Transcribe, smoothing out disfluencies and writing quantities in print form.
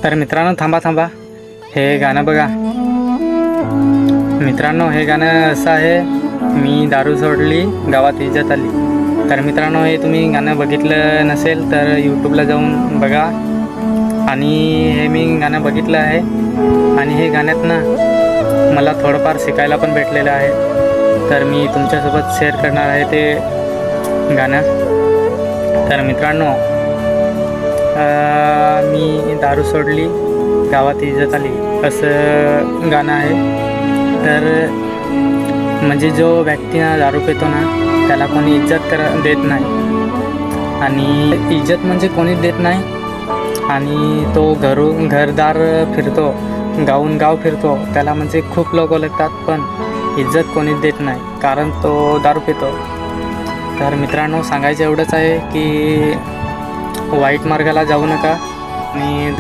तर मित्रांनो थांबा, हे गाणं बघा. मित्रांनो हे गाणं असं आहे, मी दारू सोडली गावात इज्जत आली. तर मित्रांनो हे तुम्ही गाणं बघितलं नसेल तर यूट्यूबला जाऊन बघा. आणि हे मी गाणं बघितलं आहे आणि हे गाण्यात ना मला थोडंफार शिकायला पण भेटलेलं आहे. तर मी तुमच्यासोबत शेअर करणार आहे ते गाणं. तर मित्रांनो मी दारू सोडली गावात इज्जत आली असं गाणं आहे. तर म्हणजे जो व्यक्ती ना दारू पितो ना त्याला कोणी इज्जत देत नाही. आणि इज्जत म्हणजे कोणीच देत नाही. आणि तो घरदार फिरतो, गावून गाव फिरतो, त्याला म्हणजे खूप लोक ओळखतात पण इज्जत कोणीच देत नाही, कारण तो दारू पितो. तर मित्रांनो सांगायचं एवढंच आहे की वाईट मार्गाला जाऊ नका आणि